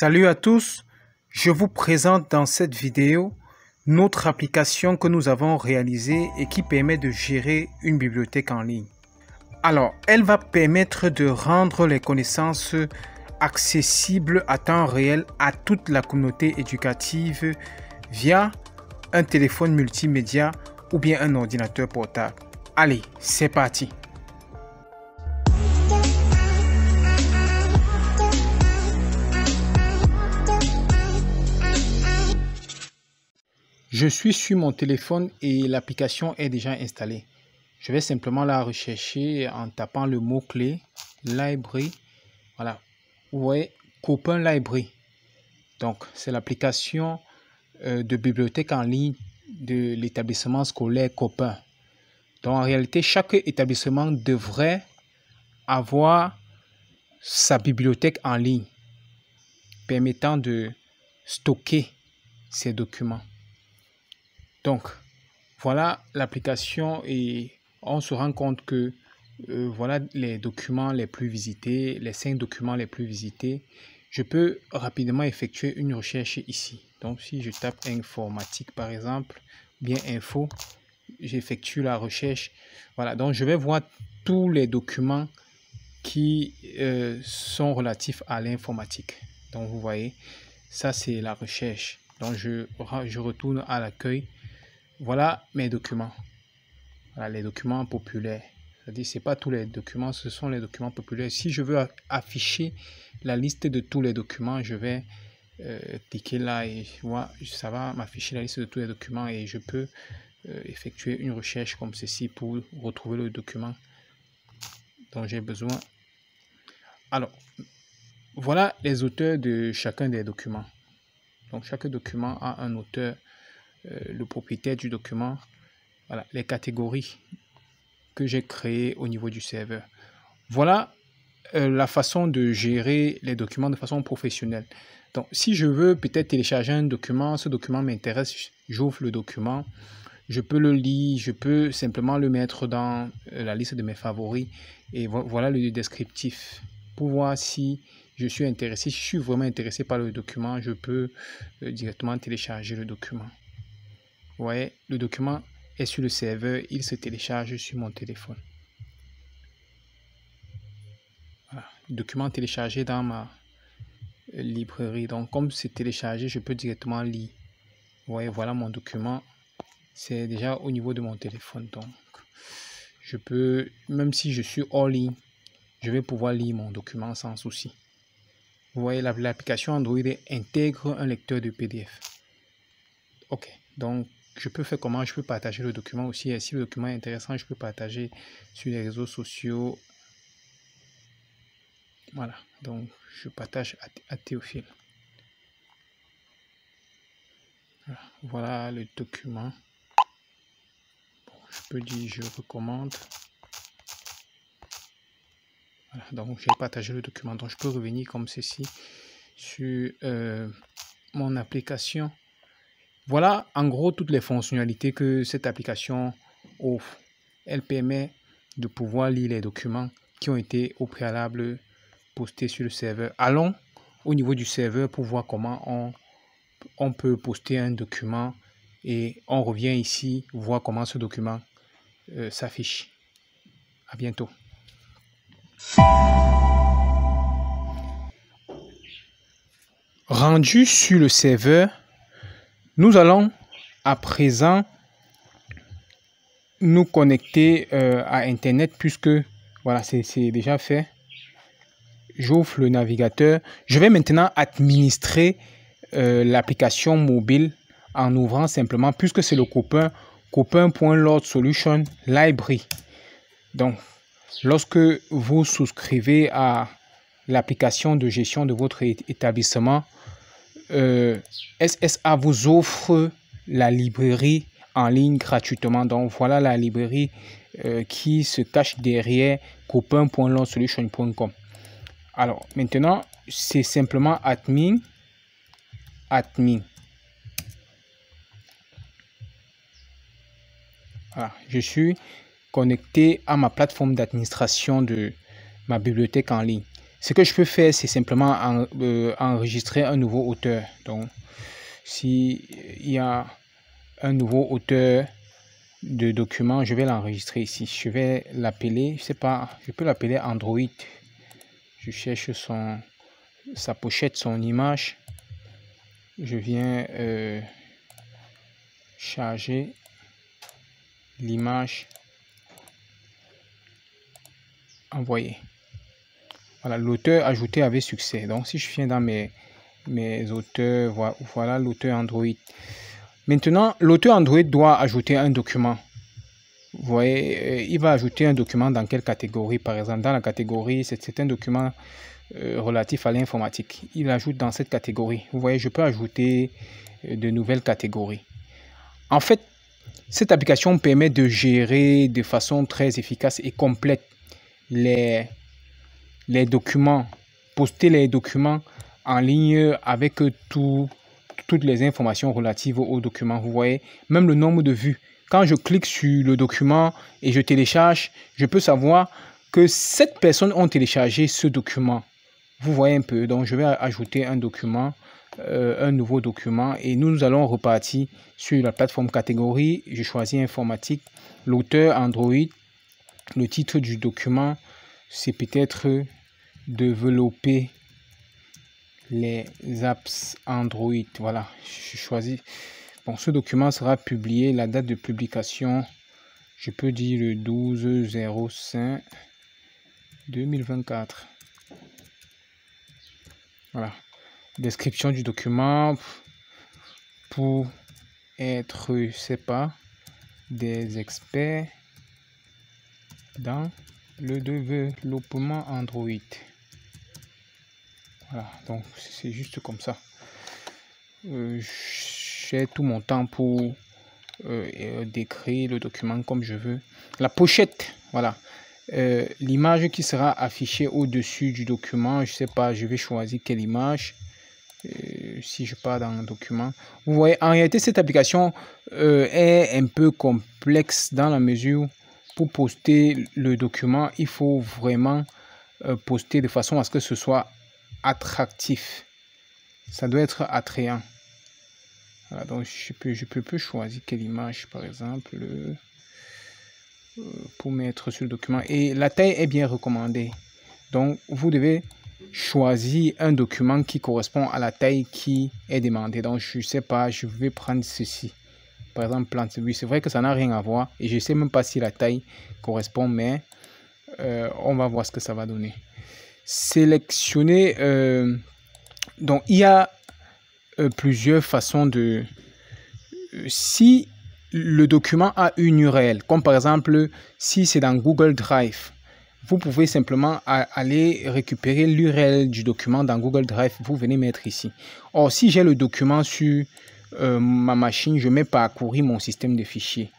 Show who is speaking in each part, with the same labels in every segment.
Speaker 1: Salut à tous, je vous présente dans cette vidéo notre application que nous avons réalisée et qui permet de gérer une bibliothèque en ligne. Alors, elle va permettre de rendre les connaissances accessibles à temps réel à toute la communauté éducative via un téléphone multimédia ou bien un ordinateur portable. Allez, c'est parti! Je suis sur mon téléphone et l'application est déjà installée. Je vais simplement la rechercher en tapant le mot-clé Library. Voilà, vous voyez Copain Library. Donc, c'est l'application de bibliothèque en ligne de l'établissement scolaire Copain. Donc, en réalité, chaque établissement devrait avoir sa bibliothèque en ligne permettant de stocker ses documents. Donc, voilà l'application et on se rend compte que voilà les documents les plus visités, les 5 documents les plus visités. Je peux rapidement effectuer une recherche ici. Donc, si je tape informatique par exemple, bien info, j'effectue la recherche. Voilà, donc je vais voir tous les documents qui sont relatifs à l'informatique. Donc, vous voyez, ça c'est la recherche. Donc, je retourne à l'accueil. Voilà mes documents. Voilà les documents populaires. C'est-à-dire, ce n'est pas tous les documents, ce sont les documents populaires. Si je veux afficher la liste de tous les documents, je vais cliquer là et ça va m'afficher la liste de tous les documents et je peux effectuer une recherche comme ceci pour retrouver le document dont j'ai besoin. Alors, voilà les auteurs de chacun des documents. Donc, chaque document a un auteur. Le propriétaire du document, voilà les catégories que j'ai créées au niveau du serveur. Voilà la façon de gérer les documents de façon professionnelle. Donc, si je veux peut-être télécharger un document, ce document m'intéresse, j'ouvre le document, je peux le lire, je peux simplement le mettre dans la liste de mes favoris et voilà le descriptif pour voir si je suis intéressé. Si je suis vraiment intéressé par le document, je peux directement télécharger le document. Vous voyez, le document est sur le serveur, il se télécharge sur mon téléphone. Voilà, le document téléchargé dans ma librairie. Donc, comme c'est téléchargé, je peux directement lire. Vous voyez, voilà mon document. C'est déjà au niveau de mon téléphone. Donc, je peux, même si je suis hors ligne, je vais pouvoir lire mon document sans souci. Vous voyez, l'application Android intègre un lecteur de PDF. Ok, donc, je peux faire comment? Je peux partager le document aussi. Et si le document est intéressant, je peux partager sur les réseaux sociaux. Voilà, donc je partage à Théophile. Voilà le document. Bon, je peux dire je recommande. Voilà, donc j'ai partagé le document. Donc je peux revenir comme ceci sur mon application. Voilà en gros toutes les fonctionnalités que cette application offre. Elle permet de pouvoir lire les documents qui ont été au préalable postés sur le serveur. Allons au niveau du serveur pour voir comment on peut poster un document et on revient ici voir comment ce document s'affiche. À bientôt. Rendu sur le serveur, nous allons à présent nous connecter à Internet puisque voilà, c'est déjà fait. J'ouvre le navigateur. Je vais maintenant administrer l'application mobile en ouvrant simplement, puisque c'est le copain.lord solution library. Donc, lorsque vous souscrivez à l'application de gestion de votre établissement, SSA vous offre la librairie en ligne gratuitement. Donc, voilà la librairie qui se cache derrière copain.lordsolution.com. Alors, maintenant, c'est simplement admin. Voilà, je suis connecté à ma plateforme d'administration de ma bibliothèque en ligne. ce que je peux faire, c'est simplement enregistrer un nouveau auteur. Donc, s'il y a un nouveau auteur de document, je vais l'enregistrer ici. Je vais l'appeler, je sais pas, je peux l'appeler Android. Je cherche sa pochette, son image. Je viens charger l'image, envoyer. Voilà, l'auteur ajouté avec succès. Donc, si je viens dans mes auteurs, voilà l'auteur Android. Maintenant, l'auteur Android doit ajouter un document. Vous voyez, il va ajouter un document dans quelle catégorie? Par exemple, dans la catégorie, c'est un document relatif à l'informatique. Il ajoute dans cette catégorie. Vous voyez, je peux ajouter de nouvelles catégories. En fait, cette application permet de gérer de façon très efficace et complète les documents, poster les documents en ligne avec toutes les informations relatives aux documents. Vous voyez, même le nombre de vues. Quand je clique sur le document et je télécharge, je peux savoir que 7 personnes ont téléchargé ce document. Vous voyez un peu, donc je vais ajouter un document, un nouveau document et nous allons repartir sur la plateforme catégorie. Je choisis informatique, l'auteur Android, le titre du document, c'est peut-être développer les apps Android. Voilà, je choisis. Bon, ce document sera publié, la date de publication, je peux dire le 12/05/2024. Voilà. Description du document pour être, je sais pas, des experts dans le développement Android. Voilà, donc c'est juste comme ça. J'ai tout mon temps pour décrire le document comme je veux. La pochette, voilà. L'image qui sera affichée au-dessus du document, je sais pas, je vais choisir quelle image. Si je pars dans un document, vous voyez, en réalité cette application est un peu complexe dans la mesure pour poster le document, il faut vraiment poster de façon à ce que ce soit attractif. Ça doit être attrayant. Voilà, donc je peux choisir quelle image par exemple pour mettre sur le document, et la taille est bien recommandée. Donc vous devez choisir un document qui correspond à la taille qui est demandée. Donc je sais pas, je vais prendre ceci par exemple, plante. Oui, c'est vrai que ça n'a rien à voir et je sais même pas si la taille correspond, mais on va voir ce que ça va donner. Sélectionner, donc il y a plusieurs façons de... si le document a une URL, comme par exemple si c'est dans Google Drive, vous pouvez simplement aller récupérer l'URL du document dans Google Drive, vous venez mettre ici. Or, si j'ai le document sur ma machine, je mets parcourir mon système de fichiers.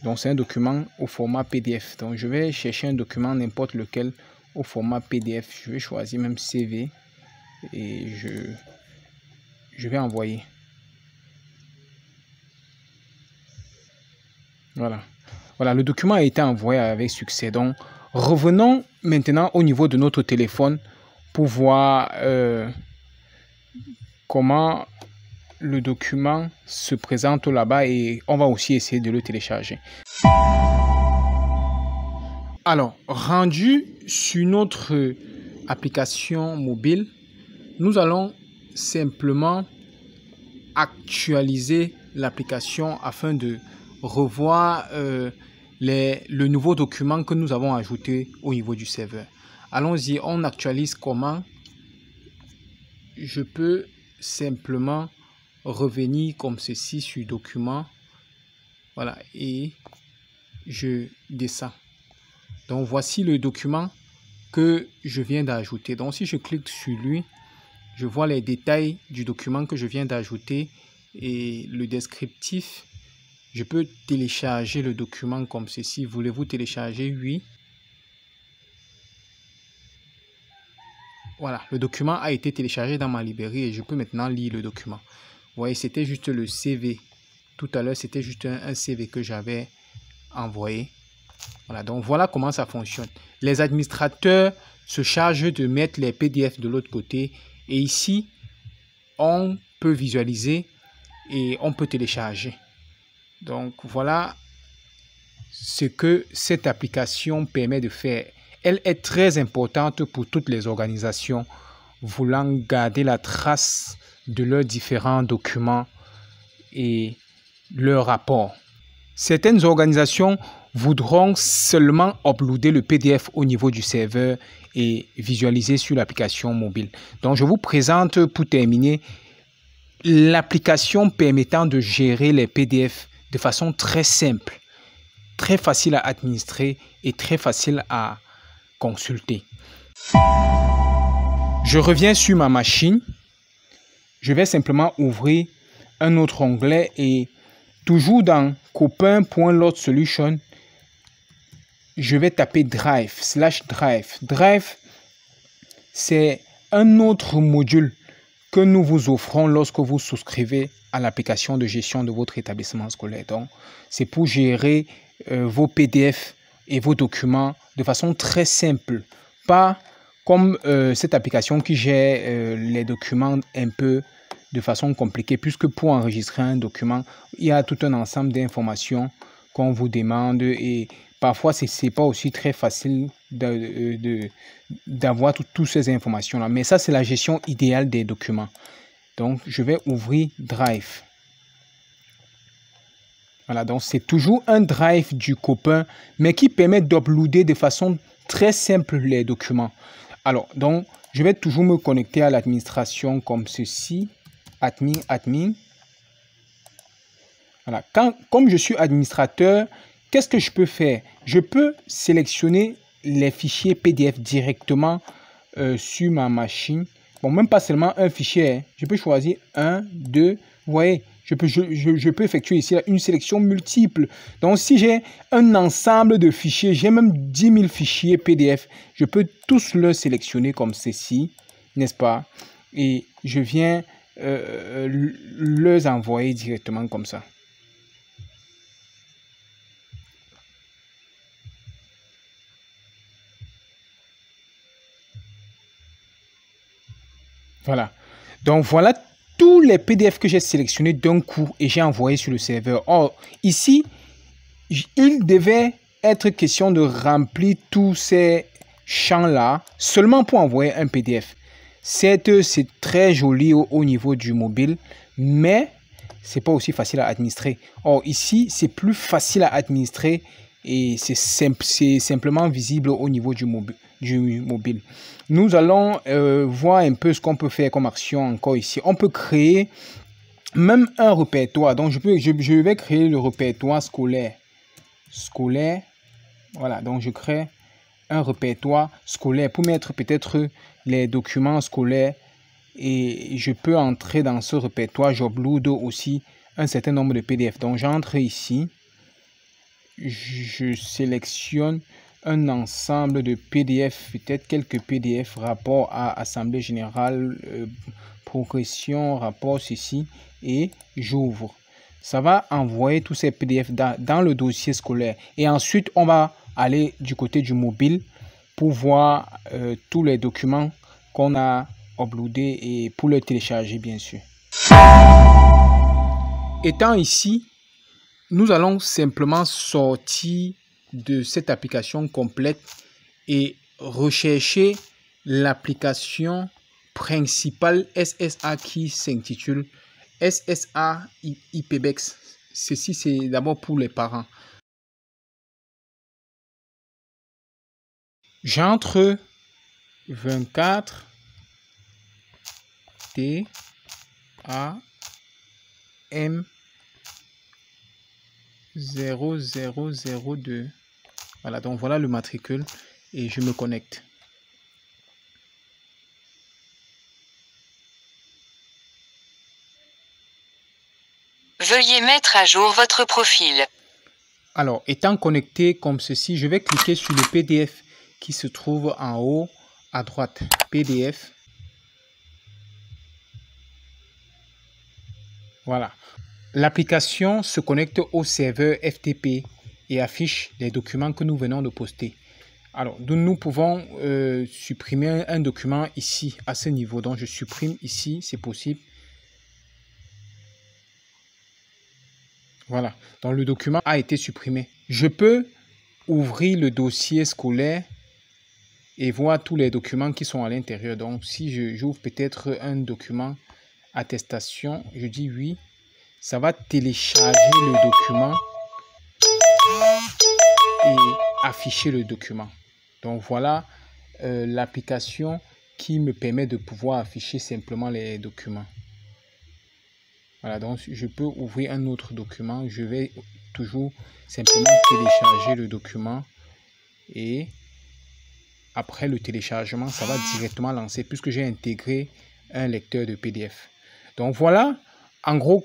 Speaker 1: Donc, c'est un document au format PDF. Donc, je vais chercher un document n'importe lequel au format PDF. Je vais choisir même CV et je vais envoyer. Voilà. Voilà, le document a été envoyé avec succès. Donc, revenons maintenant au niveau de notre téléphone pour voir comment le document se présente là-bas et on va aussi essayer de le télécharger. Alors, rendu sur notre application mobile, nous allons simplement actualiser l'application afin de revoir le nouveau document que nous avons ajouté au niveau du serveur. Allons-y, on actualise comment? Je peux simplement revenir comme ceci sur document. Voilà, et je descends. Donc voici le document que je viens d'ajouter. Donc si je clique sur lui, je vois les détails du document que je viens d'ajouter et le descriptif. Je peux télécharger le document comme ceci. Voulez-vous télécharger? Oui. Voilà, le document a été téléchargé dans ma librairie et je peux maintenant lire le document. Vous voyez, c'était juste le CV. Tout à l'heure, c'était juste un CV que j'avais envoyé. Voilà, donc voilà comment ça fonctionne. Les administrateurs se charge de mettre les PDF de l'autre côté. Et ici, on peut visualiser et on peut télécharger. Donc voilà ce que cette application permet de faire. Elle est très importante pour toutes les organisations voulant garder la trace de leurs différents documents et leurs rapports. Certaines organisations voudront seulement uploader le PDF au niveau du serveur et visualiser sur l'application mobile. Donc, je vous présente pour terminer l'application permettant de gérer les PDF de façon très simple, très facile à administrer et très facile à consulter. Je reviens sur ma machine. Je vais simplement ouvrir un autre onglet et toujours dans copain.loadsolution, je vais taper Drive, /Drive. Drive, c'est un autre module que nous vous offrons lorsque vous souscrivez à l'application de gestion de votre établissement scolaire. Donc, c'est pour gérer vos PDF et vos documents de façon très simple. Pas comme cette application qui gère les documents un peu de façon compliquée, puisque pour enregistrer un document, il y a tout un ensemble d'informations qu'on vous demande et parfois, ce n'est pas aussi très facile d'avoir toutes ces informations-là. Mais ça, c'est la gestion idéale des documents. Donc, je vais ouvrir Drive. Voilà, donc c'est toujours un Drive du copain, mais qui permet d'uploader de façon très simple les documents. Alors, donc, je vais toujours me connecter à l'administration comme ceci. Admin. Voilà, comme je suis administrateur, qu'est-ce que je peux faire? Je peux sélectionner les fichiers PDF directement sur ma machine. Bon, même pas seulement un fichier. Hein. Je peux choisir 1, 2. Vous voyez, je peux effectuer ici une sélection multiple. Donc, si j'ai un ensemble de fichiers, j'ai même 10 000 fichiers PDF, je peux tous les sélectionner comme ceci, n'est-ce pas? Et je viens les envoyer directement comme ça. Voilà. Donc, voilà tous les PDF que j'ai sélectionnés d'un coup et j'ai envoyé sur le serveur. Or, ici, il devait être question de remplir tous ces champs-là seulement pour envoyer un PDF. Certes, c'est très joli au niveau du mobile, mais c'est pas aussi facile à administrer. Or, ici, c'est plus facile à administrer et c'est simplement visible au niveau du mobile. Nous allons voir un peu ce qu'on peut faire comme action encore ici. On peut créer même un répertoire. Donc, je vais créer le répertoire scolaire. Voilà, donc je crée un répertoire scolaire pour mettre peut-être les documents scolaires et je peux entrer dans ce répertoire. J'upload aussi un certain nombre de PDF. Donc, j'entre ici. Je sélectionne un ensemble de PDF, peut-être quelques PDF, rapport à Assemblée Générale, progression, rapport, ceci, et j'ouvre. Ça va envoyer tous ces PDF dans le dossier scolaire. Et ensuite, on va aller du côté du mobile pour voir tous les documents qu'on a uploadés et pour les télécharger, bien sûr. Étant ici, nous allons simplement sortir de cette application complète et rechercher l'application principale SSA qui s'intitule SSA IPBEX. Ceci, c'est d'abord pour les parents. J'entre 24 T A M 0002. Voilà, donc voilà le matricule et je me connecte.
Speaker 2: Veuillez mettre à jour votre profil.
Speaker 1: Alors, étant connecté comme ceci, je vais cliquer sur le PDF qui se trouve en haut à droite. PDF. Voilà. L'application se connecte au serveur FTP et affiche les documents que nous venons de poster. Alors, nous pouvons supprimer un document ici, à ce niveau. Donc, je supprime ici, c'est possible. Voilà, donc le document a été supprimé. Je peux ouvrir le dossier scolaire et voir tous les documents qui sont à l'intérieur. Donc, si j'ouvre peut-être un document attestation, je dis oui, ça va télécharger le document et afficher le document. Donc, voilà l'application qui me permet de pouvoir afficher simplement les documents. Voilà, donc je peux ouvrir un autre document. Je vais toujours simplement télécharger le document et après le téléchargement, ça va directement lancer puisque j'ai intégré un lecteur de PDF. Donc voilà, en gros,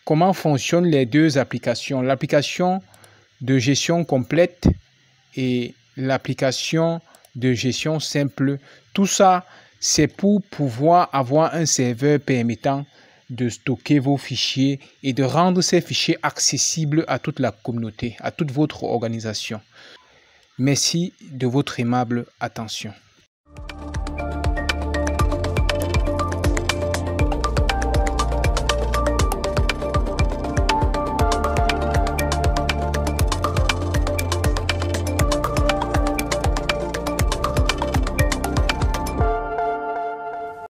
Speaker 1: comment fonctionnent les deux applications. L'application de gestion complète et l'application de gestion simple. Tout ça, c'est pour pouvoir avoir un serveur permettant de stocker vos fichiers et de rendre ces fichiers accessibles à toute la communauté, à toute votre organisation. Merci de votre aimable attention.